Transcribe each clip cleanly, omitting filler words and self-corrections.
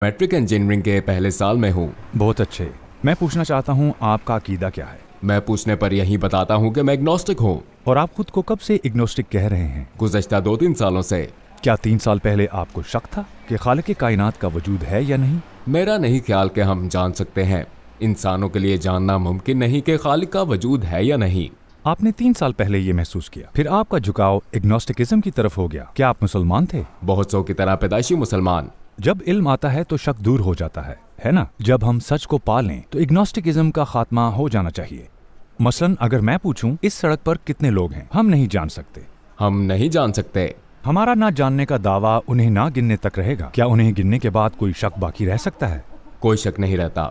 Matric engineering کے پہلے سال میں ہوں. بہت اچھے. میں پوچھنا چاہتا ہوں آپ کا عقیدہ کیا ہے؟ میں پوچھنے پر یہی بتاتا ہوں کہ میں اگنوسٹک ہوں. اور آپ خود کو کب سے اگنوسٹک کہہ رہے ہیں؟ گزشتہ 2-3 سالوں سے. کیا 3 سال پہلے آپ کو شک تھا کہ خالق کائنات کا وجود ہے یا نہیں؟ میرا نہیں خیال کہ ہم جان سکتے ہیں. انسانوں کے لیے جاننا ممکن نہیں کہ خالق کا وجود ہے یا نہیں. آپ نے 3 سال پہلے یہ محسوس کیا، پھر آپ کا جھکاؤ اگنوسٹکزم کی طرف ہو گیا. کیا آپ مسلمان تھے؟ بہت سو کی طرح پیدائشی مسلمان. جب علم آتا ہے تو شک دور ہو جاتا ہے نا؟ جب ہم سچ کو پا لیں تو اگنوسٹکزم کا خاتمہ ہو جانا چاہیے. مثلا اگر میں پوچھوں اس سڑک پر کتنے لوگ ہیں، ہم نہیں جان سکتے. ہم نہیں جان سکتے. ہمارا نہ جاننے کا دعویٰ انہیں نہ گننے تک رہے گا. کیا انہیں گننے کے بعد کوئی شک باقی رہ سکتا ہے؟ کوئی شک نہیں رہتا.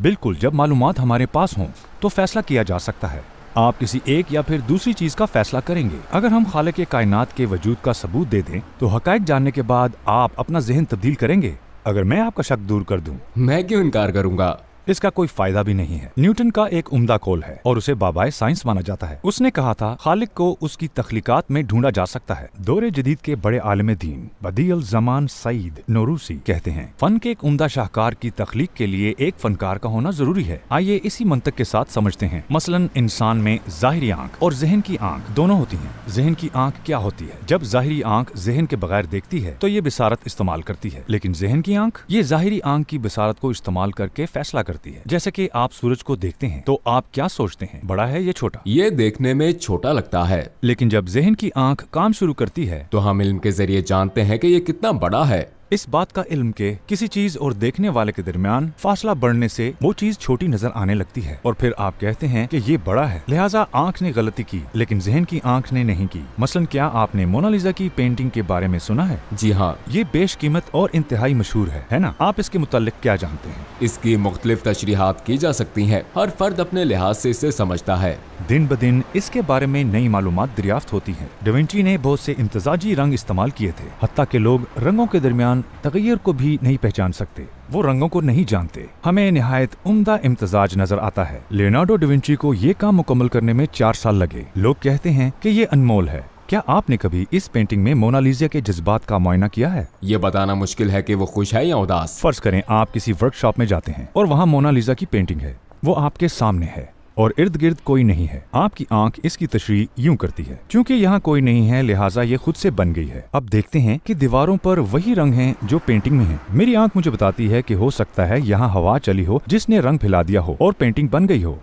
بالکل. جب معلومات ہمارے پاس ہوں تو فیصلہ کیا جا سکتا ہے. آپ کسی ایک یا پھر دوسری چیز کا فیصلہ کریں گے. اگر ہم خالق کائنات کے وجود کا ثبوت دے دیں تو حقائق جاننے کے بعد آپ اپنا ذہن تبدیل کریں گے. اگر میں آپ کا شک دور کر دوں، میں کیوں انکار کروں گا؟ اس کا کوئی فائدہ بھی نہیں ہے. نیوٹن کا ایک عمدہ قول ہے اور اسے بابائے سائنس مانا جاتا ہے. اس نے کہا تھا خالق کو اس کی تخلیقات میں ڈھونڈا جا سکتا ہے. دور جدید کے بڑے عالم دین بدیع الزمان سعید نوروسی کہتے ہیں فن کے ایک عمدہ شاہکار کی تخلیق کے لیے ایک فنکار کا ہونا ضروری ہے. آئیے اسی منطق کے ساتھ سمجھتے ہیں. مثلا انسان میں ظاہری آنکھ اور ذہن کی آنکھ دونوں ہوتی ہیں. ذہن کی آنکھ کیا ہوتی ہے؟ جب ظاہری آنکھ ذہن کے بغیر دیکھتی ہے تو یہ بصارت استعمال کرتی ہے، لیکن ذہن کی آنکھ یہ ظاہری آنکھ کی بصارت کو استعمال کر کے فیصلہ کرتی ہے. جیسے کہ آپ سورج کو دیکھتے ہیں تو آپ کیا سوچتے ہیں؟ بڑا ہے یا چھوٹا؟ یہ دیکھنے میں چھوٹا لگتا ہے، لیکن جب ذہن کی آنکھ کام شروع کرتی ہے تو ہم علم کے ذریعے جانتے ہیں کہ یہ کتنا بڑا ہے. اس بات کا علم کہ کسی چیز اور دیکھنے والے کے درمیان فاصلہ بڑھنے سے وہ چیز چھوٹی نظر آنے لگتی ہے، اور پھر آپ کہتے ہیں کہ یہ بڑا ہے، لہٰذا آنکھ نے غلطی کی لیکن ذہن کی آنکھ نے نہیں کی. مثلا کیا آپ نے مونا لیزا کی پینٹنگ کے بارے میں سنا ہے؟ جی ہاں. یہ بیش قیمت اور انتہائی مشہور ہے نا؟ آپ اس کے متعلق کیا جانتے ہیں؟ اس کی مختلف تشریحات کی جا سکتی ہیں. ہر فرد اپنے لحاظ سے اسے سمجھتا ہے. دن بدن اس کے بارے میں نئی معلومات دریافت ہوتی ہیں. ڈاونچی نے بہت سے امتزاجی رنگ استعمال کیے تھے، حتیٰ کہ لوگ رنگوں کے درمیان تغیر کو بھی نہیں پہچان سکتے. وہ رنگوں کو نہیں جانتے. ہمیں نہایت عمدہ امتزاج نظر آتا ہے. لیونارڈو ڈاونچی کو یہ کام مکمل کرنے میں 4 سال لگے. لوگ کہتے ہیں کہ یہ انمول ہے. کیا آپ نے کبھی اس پینٹنگ میں مونا لیزا کے جذبات کا معائنہ کیا ہے؟ یہ بتانا مشکل ہے کہ وہ خوش ہے یا اداس. فرض کریں آپ کسی ورک شاپ میں جاتے ہیں اور وہاں مونا لیزا کی پینٹنگ ہے. وہ آپ کے سامنے ہے اور ارد گرد کوئی نہیں ہے. آپ کی آنکھ اس کی تشریح یوں کرتی ہے، چونکہ یہاں کوئی نہیں ہے لہٰذا یہ خود سے بن گئی ہے. اب دیکھتے ہیں کہ دیواروں پر وہی رنگ ہیں جو پینٹنگ میں ہیں. میری آنکھ مجھے بتاتی ہے کہ ہو سکتا ہے یہاں ہوا چلی ہو جس نے رنگ پھیلا دیا ہو اور پینٹنگ بن گئی ہو.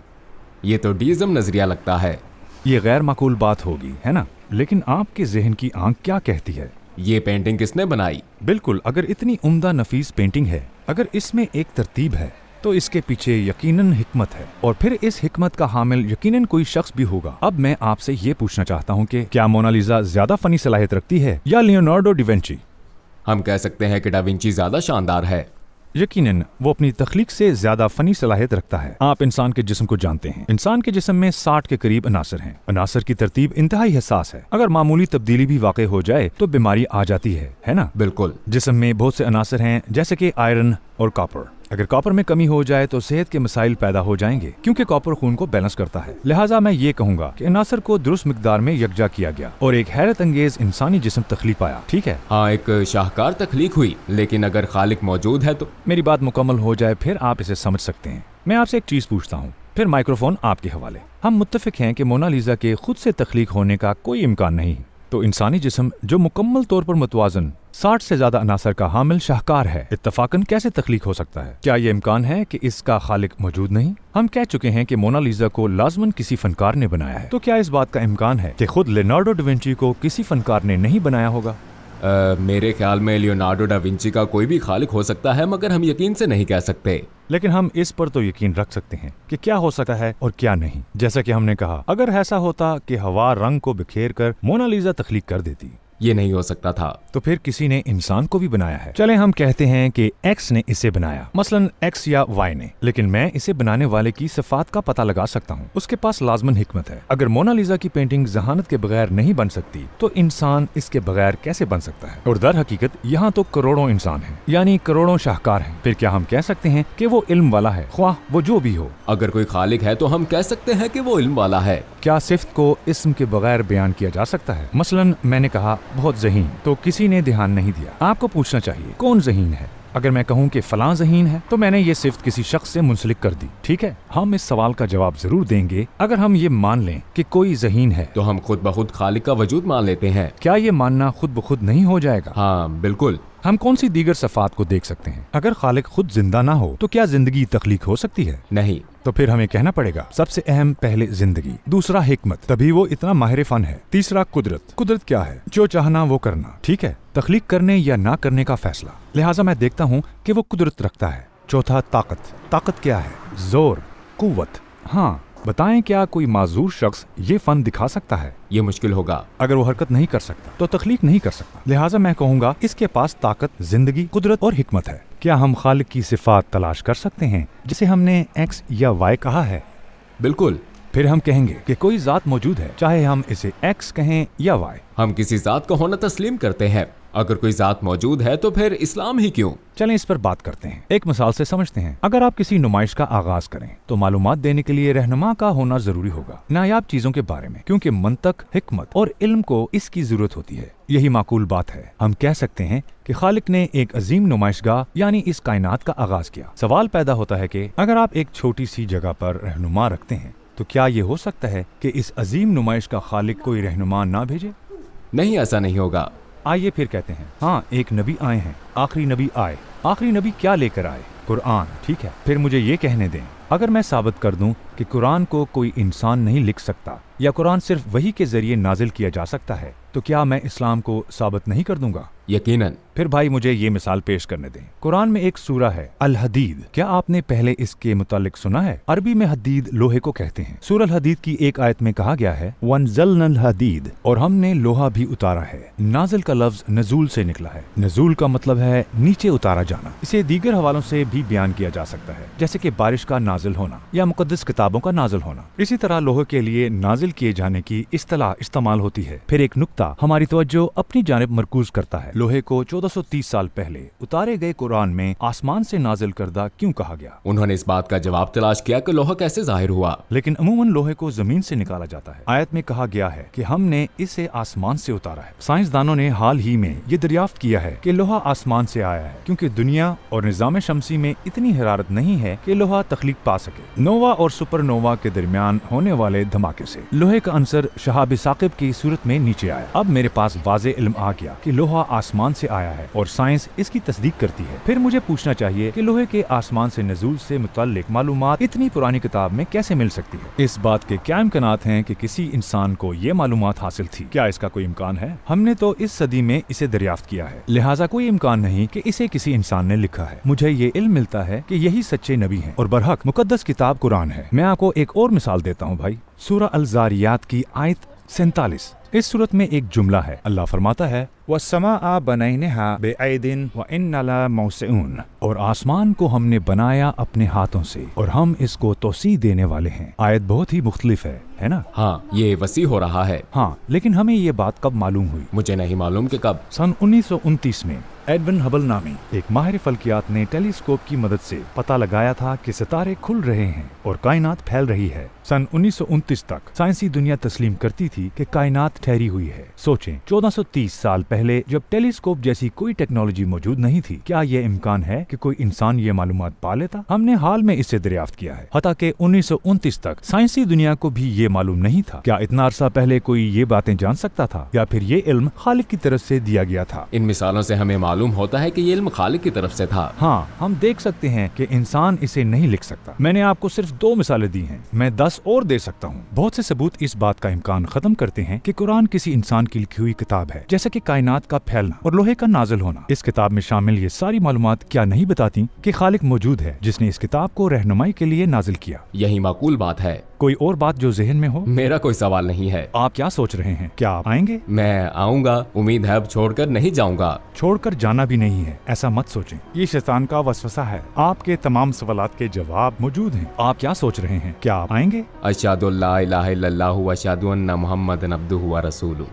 یہ تو ڈیزم نظریہ لگتا ہے. یہ غیر معقول بات ہوگی ہے نا؟ لیکن آپ کے ذہن کی آنکھ کیا کہتی ہے؟ یہ پینٹنگ کس نے بنائی؟ بالکل. اگر اتنی عمدہ نفیس پینٹنگ ہے، اگر اس میں ایک ترتیب ہے تو اس کے پیچھے یقیناً حکمت ہے، اور پھر اس حکمت کا حامل یقیناً کوئی شخص بھی ہوگا. اب میں آپ سے یہ پوچھنا چاہتا ہوں کہ کیا مونا لیزا زیادہ فنی صلاحیت رکھتی ہے یا لیونارڈو ڈاونچی؟ ہم کہہ سکتے ہیں کہ ڈاونچی زیادہ شاندار ہے. یقیناً وہ اپنی تخلیق سے زیادہ فنی صلاحیت رکھتا ہے. آپ انسان کے جسم کو جانتے ہیں. انسان کے جسم میں 60 کے قریب عناصر ہیں. عناصر کی ترتیب انتہائی حساس ہے. اگر معمولی تبدیلی بھی واقع ہو جائے تو بیماری آ جاتی ہے نا؟ بالکل. جسم میں بہت سے عناصر ہیں جیسے کہ آئرن اور کاپر. اگر کاپر میں کمی ہو جائے تو صحت کے مسائل پیدا ہو جائیں گے، کیونکہ کاپر خون کو بیلنس کرتا ہے. لہٰذا میں یہ کہوں گا کہ عناصر کو درست مقدار میں یکجا کیا گیا اور ایک حیرت انگیز انسانی جسم تخلیق پایا. ٹھیک ہے؟ ہاں، ایک شاہکار تخلیق ہوئی، لیکن اگر خالق موجود ہے تو؟ میری بات مکمل ہو جائے پھر آپ اسے سمجھ سکتے ہیں. میں آپ سے ایک چیز پوچھتا ہوں، پھر مائکروفون آپ کے حوالے. ہم متفق ہیں کہ مونا لیزا کے خود سے تخلیق ہونے کا کوئی امکان نہیں. تو انسانی جسم جو مکمل طور پر متوازن 60 سے زیادہ عناصر کا حامل شاہکار ہے، اتفاقاً کیسے تخلیق ہو سکتا ہے؟ کیا یہ امکان ہے کہ اس کا خالق موجود نہیں؟ ہم کہہ چکے ہیں کہ مونا لیزا کو لازماً کسی فنکار نے بنایا ہے. تو کیا اس بات کا امکان ہے کہ خود لیونارڈو ڈاونچی کو کسی فنکار نے نہیں بنایا ہوگا؟ میرے خیال میں لیونارڈو ڈاونچی کا کوئی بھی خالق ہو سکتا ہے، مگر ہم یقین سے نہیں کہہ سکتے. لیکن ہم اس پر تو یقین رکھ سکتے ہیں کہ کیا ہو سکتا ہے اور کیا نہیں. جیسا کہ ہم نے کہا، اگر ایسا ہوتا کہ ہوا رنگ کو بکھیر کر مونا لیزا تخلیق کر دیتی، یہ نہیں ہو سکتا تھا. تو پھر کسی نے انسان کو بھی بنایا ہے. چلیں ہم کہتے ہیں کہ ایکس نے اسے بنایا، مثلا ایکس یا وائی نے، لیکن میں اسے بنانے والے کی صفات کا پتہ لگا سکتا ہوں. اس کے پاس لازماً حکمت ہے. اگر مونا لیزا کی پینٹنگ ذہانت کے بغیر نہیں بن سکتی تو انسان اس کے بغیر کیسے بن سکتا ہے؟ اور در حقیقت یہاں تو کروڑوں انسان ہیں، یعنی کروڑوں شاہکار ہیں. پھر کیا ہم کہہ سکتے ہیں کہ وہ علم والا ہے، خواہ وہ جو بھی ہو؟ اگر کوئی خالق ہے تو ہم کہہ سکتے ہیں کہ وہ علم والا ہے. کیا صفت کو اسم کے بغیر بیان کیا جا سکتا ہے؟ مثلا میں نے کہا بہت ذہین، تو کسی نے دھیان نہیں دیا. آپ کو پوچھنا چاہیے کون ذہین ہے؟ اگر میں کہوں کہ فلاں ذہین ہے تو میں نے یہ صفت کسی شخص سے منسلک کر دی، ٹھیک ہے؟ ہم اس سوال کا جواب ضرور دیں گے اگر ہم یہ مان لیں کہ کوئی ذہین ہے تو ہم خود بخود خالق کا وجود مان لیتے ہیں۔ کیا یہ ماننا خود بخود نہیں ہو جائے گا؟ ہاں بالکل۔ ہم کون سی دیگر صفات کو دیکھ سکتے ہیں؟ اگر خالق خود زندہ نہ ہو تو کیا زندگی تخلیق ہو سکتی ہے؟ نہیں۔ تو پھر ہمیں کہنا پڑے گا سب سے اہم پہلے زندگی، دوسرا حکمت، تبھی وہ اتنا ماہر فن ہے، تیسرا قدرت، قدرت کیا ہے؟ جو چاہنا وہ کرنا، ٹھیک ہے؟ تخلیق کرنے یا نہ کرنے کا فیصلہ، لہٰذا میں دیکھتا ہوں کہ وہ قدرت رکھتا ہے۔ چوتھا طاقت، طاقت کیا ہے؟ زور، قوت۔ ہاں بتائیں کیا کوئی معذور شخص یہ فن دکھا سکتا ہے؟ یہ مشکل ہوگا۔ اگر وہ حرکت نہیں کر سکتا تو تخلیق نہیں کر سکتا، لہٰذا میں کہوں گا اس کے پاس طاقت، زندگی، قدرت اور حکمت ہے۔ کیا ہم خالق کی صفات تلاش کر سکتے ہیں جسے ہم نے ایکس یا وائی کہا ہے؟ بالکل۔ پھر ہم کہیں گے کہ کوئی ذات موجود ہے، چاہے ہم اسے ایکس کہیں یا وائی۔ ہم کسی ذات کا ہونا تسلیم کرتے ہیں، اگر کوئی ذات موجود ہے تو پھر اسلام ہی کیوں؟ چلیں اس پر بات کرتے ہیں، ایک مثال سے سمجھتے ہیں۔ اگر آپ کسی نمائش کا آغاز کریں تو معلومات دینے کے لیے رہنما کا ہونا ضروری ہوگا، نایاب چیزوں کے بارے میں، کیونکہ منطق، حکمت اور علم کو اس کی ضرورت ہوتی ہے۔ یہی معقول بات ہے۔ ہم کہہ سکتے ہیں کہ خالق نے ایک عظیم نمائش گاہ یعنی اس کائنات کا آغاز کیا۔ سوال پیدا ہوتا ہے کہ اگر آپ ایک چھوٹی سی جگہ پر رہنما رکھتے ہیں تو کیا یہ ہو سکتا ہے کہ اس عظیم نمائش کا خالق کوئی رہنما نہ بھیجے؟ نہیں، ایسا نہیں ہوگا۔ آئیے پھر کہتے ہیں ہاں ایک نبی آئے ہیں، آخری نبی آئے۔ آخری نبی کیا لے کر آئے؟ قرآن، ٹھیک ہے؟ پھر مجھے یہ کہنے دیں، اگر میں ثابت کر دوں کہ قرآن کو کوئی انسان نہیں لکھ سکتا یا قرآن صرف وحی کے ذریعے نازل کیا جا سکتا ہے تو کیا میں اسلام کو ثابت نہیں کر دوں گا؟ یقیناً۔ پھر بھائی مجھے یہ مثال پیش کرنے دیں۔ قرآن میں ایک سورہ ہے الحدید، کیا آپ نے پہلے اس کے متعلق سنا ہے؟ عربی میں حدید لوہے کو کہتے ہیں۔ سورہ الحدید کی ایک آیت میں کہا گیا ہے وَأَنزَلْنَا الْحَدِيدَ، اور ہم نے لوہا بھی اتارا ہے۔ نازل کا لفظ نزول سے نکلا ہے۔ نزول کا مطلب ہے نیچے اتارا جانا۔ اسے دیگر حوالوں سے بھی بیان کیا جا سکتا ہے، جیسے کہ بارش کا نازل ہونا یا مقدس کتابوں کا نازل ہونا۔ اسی طرح لوہے کے لیے نازل کیے جانے کی اصطلاح استعمال ہوتی ہے۔ پھر ایک نقطہ ہماری توجہ اپنی جانب مرکوز کرتا ہے، لوہے کو 1430 سال پہلے اتارے گئے قرآن میں آسمان سے نازل کردہ کیوں کہا گیا؟ انہوں نے اس بات کا جواب تلاش کیا کہ لوہا کیسے ظاہر ہوا، لیکن عموماً لوہے کو زمین سے نکالا جاتا ہے۔ آیت میں کہا گیا ہے کہ ہم نے اسے آسمان سے اتارا ہے۔ سائنسدانوں نے حال ہی میں یہ دریافت کیا ہے کہ لوہا آسمان سے آیا ہے، کیونکہ دنیا اور نظام شمسی میں اتنی حرارت نہیں ہے کہ لوہا تخلیق پا سکے۔ نووا اور سپر نووا کے درمیان ہونے والے دھماکے سے لوہے کا عنصر شہاب ثاقب کی صورت میں نیچے آیا۔ اب میرے پاس واضح علم آ گیا کہ لوہا آسمان سے آیا ہے اور سائنس اس کی تصدیق کرتی ہے۔ پھر مجھے پوچھنا چاہیے کہ لوہے کے آسمان سے نزول سے متعلق معلومات اتنی پرانی کتاب میں کیسے مل سکتی ہے؟ اس بات کے کیا امکانات ہیں کہ کسی انسان کو یہ معلومات حاصل تھی؟ کیا اس کا کوئی امکان ہے؟ ہم نے تو اس صدی میں اسے دریافت کیا ہے، لہٰذا کوئی امکان نہیں کہ اسے کسی انسان نے لکھا ہے۔ مجھے یہ علم ملتا ہے کہ یہی سچے نبی ہیں اور برحق مقدس کتاب قرآن ہے۔ میں آپ کو ایک اور مثال دیتا ہوں بھائی، سورہ الزاریات کی آیت 47۔ اس صورت میں ایک جملہ ہے، اللہ فرماتا ہے وَالسَّمَاءَ بَنَيْنَاهَا بِأَيْدٍ وَإِنَّا لَمُوسِعُونَ، اور آسمان کو ہم نے بنایا اپنے ہاتھوں سے اور ہم اس کو توسیع دینے والے ہیں۔ آیت بہت ہی مختلف ہے نا؟ ہاں یہ وسیع ہو رہا ہے۔ ہاں، لیکن ہمیں یہ بات کب معلوم ہوئی؟ مجھے نہیں معلوم کہ کب۔ سن 1929 میں ایڈون ہبل نامی ایک ماہر فلکیات نے ٹیلی اسکوپ کی مدد سے پتہ لگایا تھا کہ ستارے کھل رہے ہیں اور کائنات پھیل رہی ہے۔ سن 1929 تک سائنسی دنیا تسلیم کرتی تھی کہ کائنات ٹھہری ہوئی ہے۔ سوچیں 1430 سال پہلے جب ٹیلی اسکوپ جیسی کوئی ٹیکنالوجی موجود نہیں تھی، کیا یہ امکان ہے کہ کوئی انسان یہ معلومات پا لیتا؟ ہم نے حال میں اسے دریافت کیا ہے، حتیٰ کہ 1929 تک سائنسی دنیا کو بھی یہ معلوم نہیں تھا۔ کیا اتنا عرصہ پہلے کوئی یہ باتیں جان سکتا تھا یا پھر یہ علم خالق کی طرف سے دیا گیا تھا؟ ان مثالوں سے ہمیں معلوم ہوتا ہے کہ یہ علم خالق کی طرف سے تھا۔ ہاں، ہم دیکھ سکتے ہیں کہ انسان اسے نہیں لکھ سکتا۔ میں نے آپ کو صرف 2 مثالیں دی ہیں، میں 10 اور دے سکتا ہوں۔ بہت سے ثبوت اس بات کا امکان ختم کرتے ہیں کہ قرآن کسی انسان کی لکھی ہوئی کتاب ہے، جیسا کہ کائنات کا پھیلنا اور لوہے کا نازل ہونا۔ اس کتاب میں شامل یہ ساری معلومات کیا نہیں بتاتی کہ خالق موجود ہے جس نے اس کتاب کو رہنمائی کے لیے نازل کیا؟ یہی معقول بات ہے۔ کوئی اور بات جو ذہن میں ہو؟ میرا کوئی سوال نہیں ہے۔ آپ کیا سوچ رہے ہیں؟ کیا آپ آئیں گے؟ میں آؤں گا، امید ہے اب چھوڑ کر نہیں جاؤں گا۔ چھوڑ کر جانا بھی نہیں ہے، ایسا مت سوچیں، یہ شیطان کا وسوسہ ہے۔ آپ کے تمام سوالات کے جواب موجود ہیں۔ آپ کیا سوچ رہے ہیں؟ کیا آپ آئیں گے؟ اشہد اللہ الہ الا اللہ واشہد ان محمد عبدہ ورسولہ۔